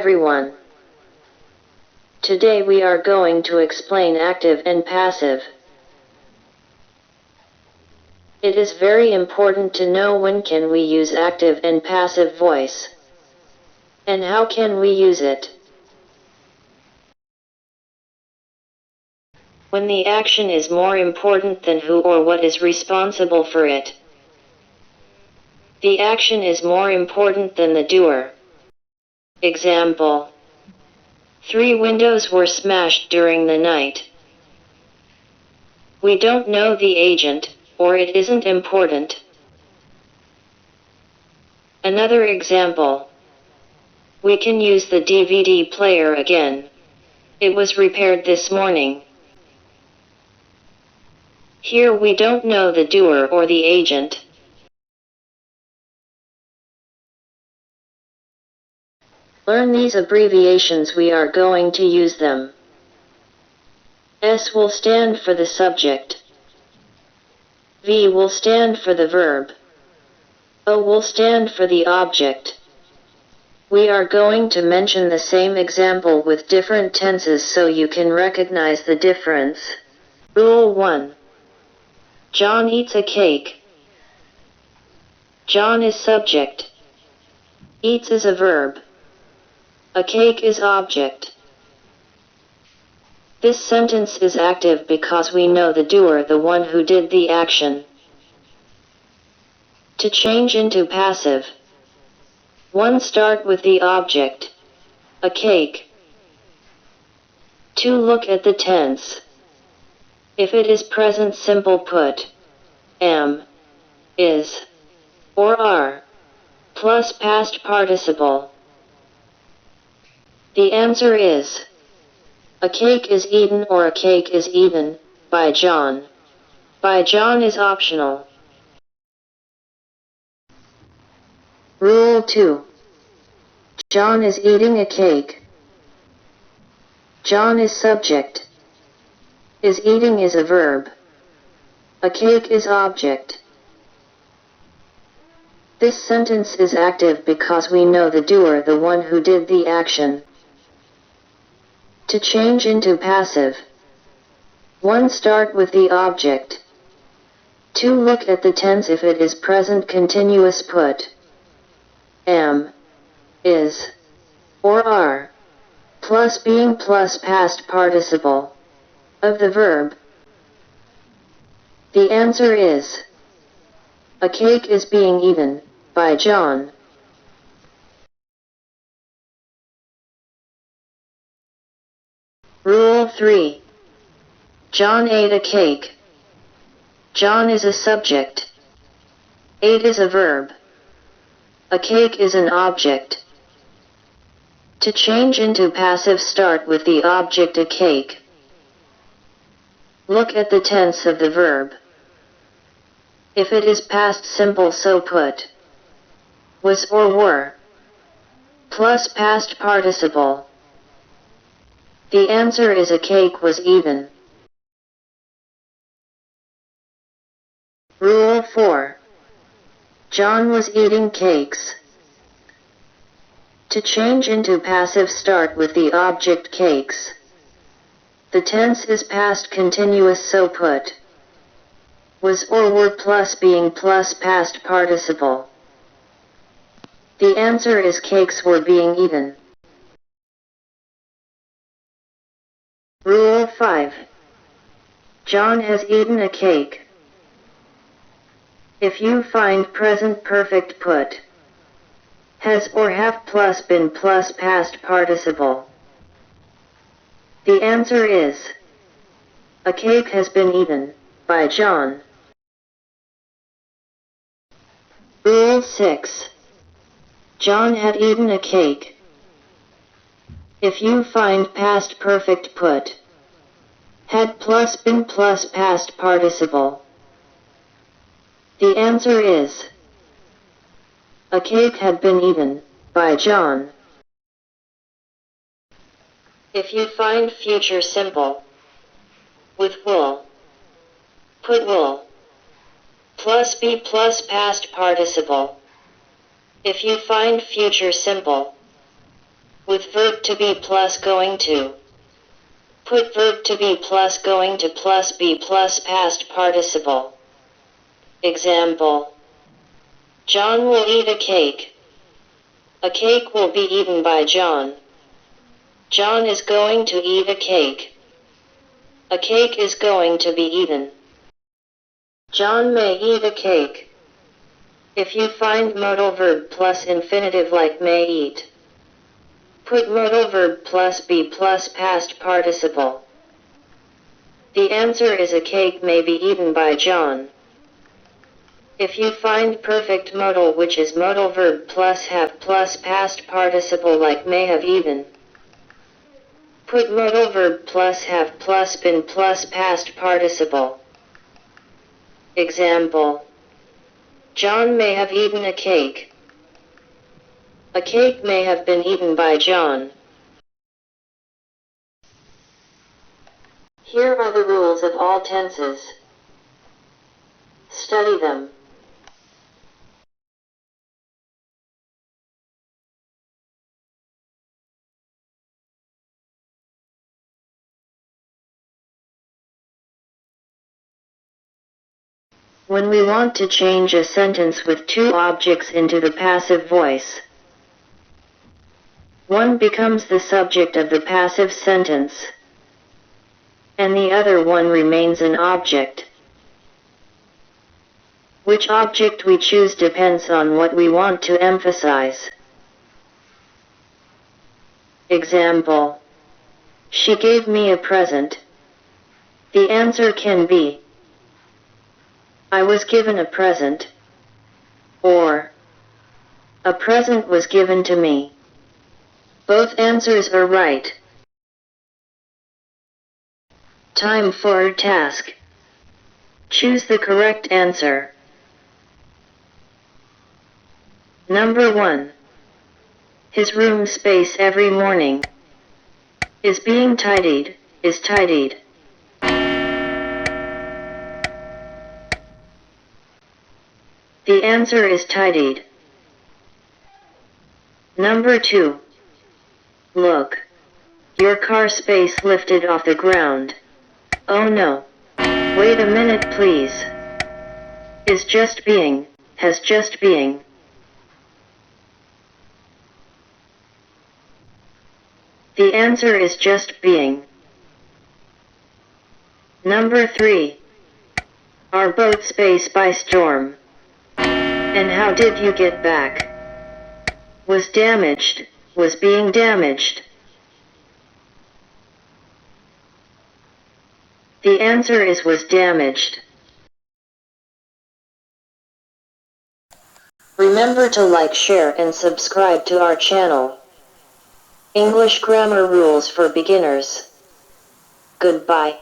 everyone. Today we are going to explain active and passive. It is very important to know when can we use active and passive voice, and how can we use it. When the action is more important than who or what is responsible for it. The action is more important than the doer. Example: 3 windows were smashed during the night. We don't know the agent, or it isn't important. Another example: we can use the DVD player again. It was repaired this morning. Here we don't know the doer or the agent. Learn these abbreviations, we are going to use them. S will stand for the subject. V will stand for the verb. O will stand for the object. We are going to mention the same example with different tenses so you can recognize the difference. Rule 1. John eats a cake. John is subject. Eats is a verb. A cake is object. This sentence is active because we know the doer, the one who did the action. To change into passive. 1. Start with the object. A cake. 2. Look at the tense. If it is present simple, put am, is, or are, plus past participle. The answer is: a cake is eaten or a cake is eaten, by John. By John is optional. Rule 2. John is eating a cake. John is subject. Is eating is a verb. A cake is object. This sentence is active because we know the doer, the one who did the action. To change into passive. 1. Start with the object. 2. Look at the tense. If it is present continuous, put am, is, or are, plus being plus past participle of the verb. The answer is: a cake is being eaten, by John. Rule 3. John ate a cake. John is a subject. Ate is a verb. A cake is an object. To change into passive, start with the object a cake. Look at the tense of the verb. If it is past simple, so put was or were, plus past participle. The answer is: a cake was eaten. Rule 4. John was eating cakes. To change into passive, start with the object cakes. The tense is past continuous, so put was or were plus being plus past participle. The answer is: cakes were being eaten. Rule 5. John has eaten a cake. If you find present perfect, put has or have plus been plus past participle. The answer is: a cake has been eaten, by John. Rule 6. John had eaten a cake. If you find past perfect, put had plus been plus past participle. The answer is: a cake had been eaten, by John. If you find future simple with will, put will plus be plus past participle. If you find future simple with verb to be plus going to. Put verb to be plus going to plus be plus past participle. Example. John will eat a cake. A cake will be eaten by John. John is going to eat a cake. A cake is going to be eaten. John may eat a cake. If you find modal verb plus infinitive like may eat, put modal verb plus be plus past participle. The answer is a cake may be eaten by John. If you find perfect modal which is modal verb plus have plus past participle like may have eaten, put modal verb plus have plus been plus past participle. Example. John may have eaten a cake. A cake may have been eaten by John. Here are the rules of all tenses. Study them. When we want to change a sentence with two objects into the passive voice, one becomes the subject of the passive sentence, and the other one remains an object. Which object we choose depends on what we want to emphasize. Example. She gave me a present. The answer can be, I was given a present, or a present was given to me. Both answers are right. Time for a task. Choose the correct answer. Number 1. His room space every morning is being tidied, is tidied. The answer is tidied. Number 2. Look. Your car space lifted off the ground. Oh no. Wait a minute please. Is just being, has just being. The answer is just being. Number 3. Our boat space by storm. And how did you get back? Was damaged, was being damaged. The answer is was damaged. Remember to like, share, and subscribe to our channel. English Grammar Rules for Beginners. Goodbye.